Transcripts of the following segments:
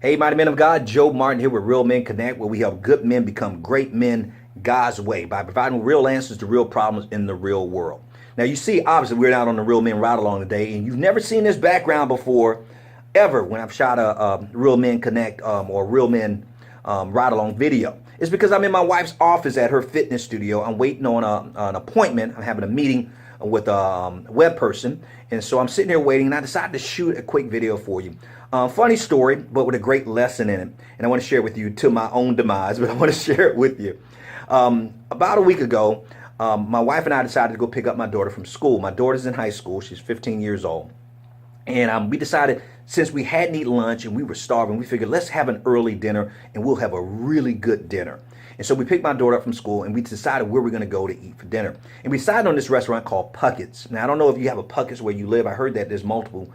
Hey, mighty men of God, Joe Martin here with Real Men Connect, where we help good men become great men God's way by providing real answers to real problems in the real world. Now, you see, obviously, we're out on the Real Men Ride Along today, and you've never seen this background before, ever, when I've shot a Real Men Connect or Real Men Ride Along video. It's because I'm in my wife's office at her fitness studio. I'm waiting on an appointment. I'm having a meeting with a web person, and so I'm sitting here waiting, and I decided to shoot a quick video for you. Funny story, but with a great lesson in it, and I want to share it with you to my own demise, but I want to share it with you. About a week ago, my wife and I decided to go pick up my daughter from school. My daughter's in high school. She's 15 years old. And we decided, since we hadn't eaten lunch and we were starving, we figured let's have an early dinner and we'll have a really good dinner. And so we picked my daughter up from school and we decided where we're going to go to eat for dinner. And we decided on this restaurant called Puckett's. Now, I don't know if you have a Puckett's where you live. I heard that there's multiple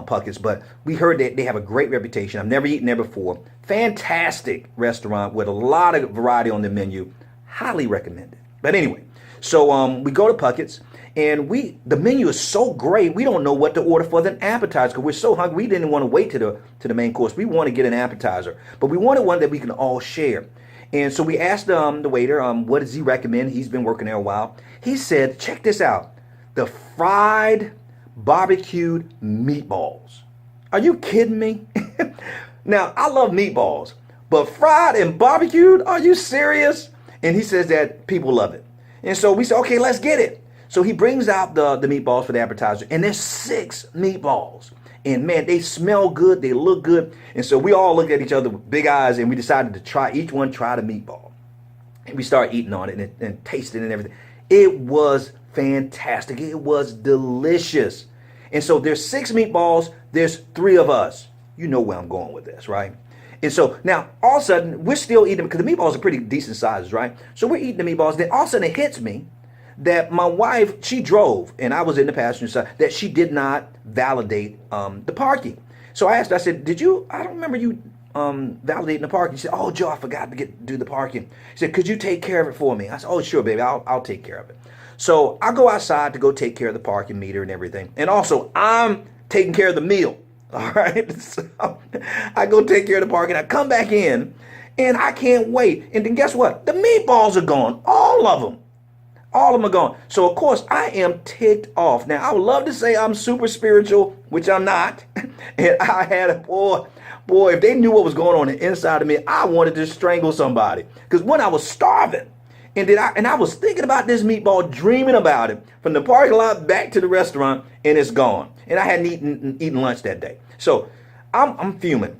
Puckett's, but we heard that they have a great reputation. I've never eaten there before. Fantastic restaurant with a lot of variety on the menu. Highly recommended. But anyway, so we go to Puckett's. And the menu is so great, we don't know what to order for the appetizer because we're so hungry. We didn't want to wait to the main course. We want to get an appetizer, but we wanted one that we can all share. And so we asked the waiter, what does he recommend? He's been working there a while. He said, check this out, the fried barbecued meatballs. Are you kidding me? Now, I love meatballs, but fried and barbecued? Are you serious? And he says that people love it. And so we said, okay, let's get it. So he brings out the meatballs for the appetizer, and there's 6 meatballs. And man, they smell good, they look good. And so we all looked at each other with big eyes, and we decided to try the meatball. And we started eating on it and tasting it and everything. It was fantastic. It was delicious. And so there's 6 meatballs, there's 3 of us. You know where I'm going with this, right? And so now all of a sudden we're still eating, because the meatballs are pretty decent sizes, right? So we're eating the meatballs, then all of a sudden it hits me that my wife, she drove and I was in the passenger side, that she did not validate the parking. So I asked her, I said, I don't remember you validating the parking. She said, oh, Joe, I forgot to do the parking. She said, could you take care of it for me? I said, oh, sure, baby, I'll take care of it. So I go outside to go take care of the parking meter and everything. And also I'm taking care of the meal. All right. So I go take care of the parking. I come back in and I can't wait. And then guess what? The meatballs are gone. All of them. All of them are gone. So, of course, I am ticked off. Now, I would love to say I'm super spiritual, which I'm not. And I had a boy, if they knew what was going on inside of me, I wanted to strangle somebody. Because when I was starving, and I was thinking about this meatball, dreaming about it, from the parking lot back to the restaurant, and it's gone. And I hadn't eaten lunch that day. So I'm fuming.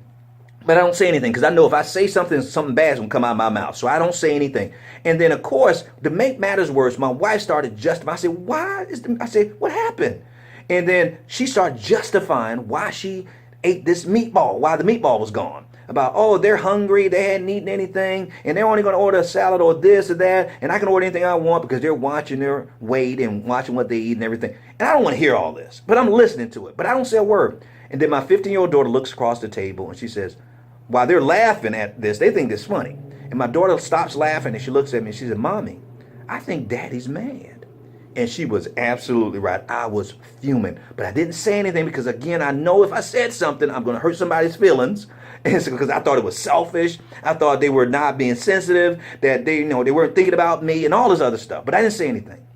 But I don't say anything because I know if I say something bad is going to come out of my mouth. So I don't say anything. And then, of course, to make matters worse, my wife started justifying. I said, what happened? And then she started justifying why she ate this meatball, why the meatball was gone. About, oh, they're hungry, they hadn't eaten anything, and they're only going to order a salad or this or that, and I can order anything I want because they're watching their weight and watching what they eat and everything. And I don't want to hear all this, but I'm listening to it. But I don't say a word. And then my 15-year-old daughter looks across the table and she says, while they're laughing at this, they think this funny. And my daughter stops laughing and she looks at me and she said, Mommy, I think Daddy's mad. And she was absolutely right. I was fuming, but I didn't say anything because, again, I know if I said something, I'm going to hurt somebody's feelings. And it's because I thought it was selfish. I thought they were not being sensitive, that they weren't thinking about me and all this other stuff. But I didn't say anything.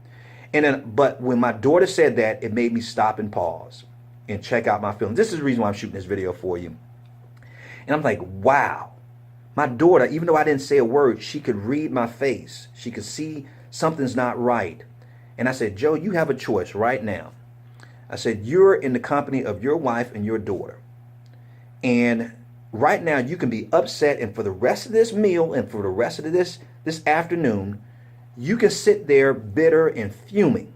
But when my daughter said that, it made me stop and pause and check out my feelings. This is the reason why I'm shooting this video for you. And I'm like, wow, my daughter, even though I didn't say a word, she could read my face. She could see something's not right. And I said, Joe, you have a choice right now. I said, you're in the company of your wife and your daughter. And right now you can be upset. And for the rest of this meal and for the rest of this afternoon, you can sit there bitter and fuming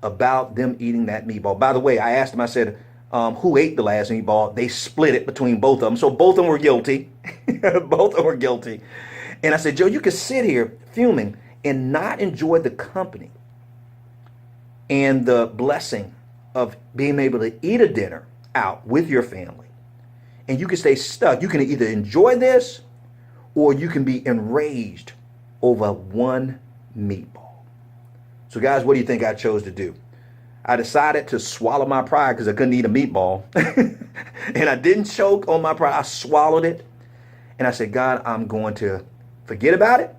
about them eating that meatball. By the way, I asked them, I said, who ate the last meatball? They split it between both of them. So both of them were guilty. Both of them were guilty. And I said, Joe, you could sit here fuming and not enjoy the company and the blessing of being able to eat a dinner out with your family. And you can stay stuck. You can either enjoy this or you can be enraged over one meatball. So guys, what do you think I chose to do? I decided to swallow my pride because I couldn't eat a meatball. And I didn't choke on my pride. I swallowed it. And I said, God, I'm going to forget about it,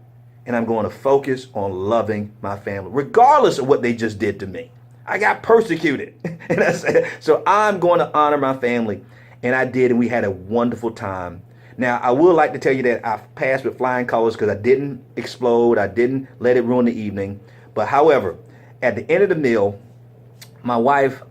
and I'm going to focus on loving my family, regardless of what they just did to me. I got persecuted. And I said, so I'm going to honor my family. And I did, and we had a wonderful time. Now, I would like to tell you that I passed with flying colors because I didn't explode. I didn't let it ruin the evening. But however, at the end of the meal, my wife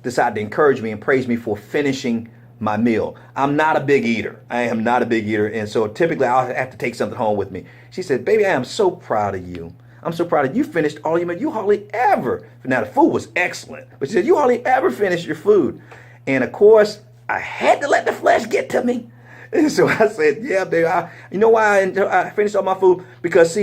decided to encourage me and praise me for finishing my meal. I'm not a big eater. I am not a big eater. And so typically I'll have to take something home with me. She said, baby, I am so proud of you. I'm so proud of you. You finished all your meal. You hardly ever. Now, the food was excellent. But she said, you hardly ever finish your food. And of course, I had to let the flesh get to me. And so I said, yeah, baby. You know why I finished all my food? Because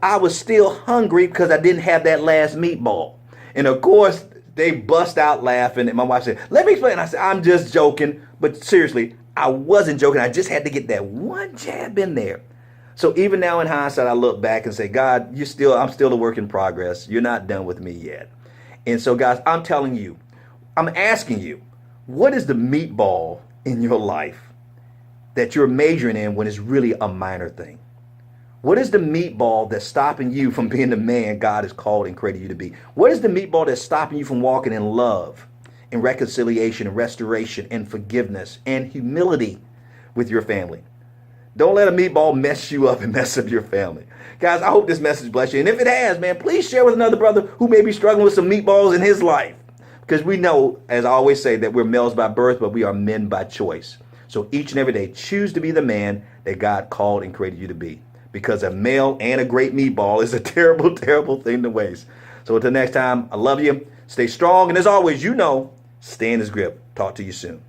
I was still hungry because I didn't have that last meatball. And of course, they bust out laughing. And my wife said, let me explain. I said, I'm just joking. But seriously, I wasn't joking. I just had to get that one jab in there. So even now in hindsight, I look back and say, God, I'm still a work in progress. You're not done with me yet. And so, guys, I'm telling you, I'm asking you, what is the meatball in your life that you're majoring in when it's really a minor thing? What is the meatball that's stopping you from being the man God has called and created you to be? What is the meatball that's stopping you from walking in love, in reconciliation, and restoration, and forgiveness, and humility with your family? Don't let a meatball mess you up and mess up your family. Guys, I hope this message bless you. And if it has, man, please share with another brother who may be struggling with some meatballs in his life. Because we know, as I always say, that we're males by birth, but we are men by choice. So each and every day, choose to be the man that God called and created you to be. Because a male and a great meatball is a terrible, terrible thing to waste. So until next time, I love you. Stay strong. And as always, stay in his grip. Talk to you soon.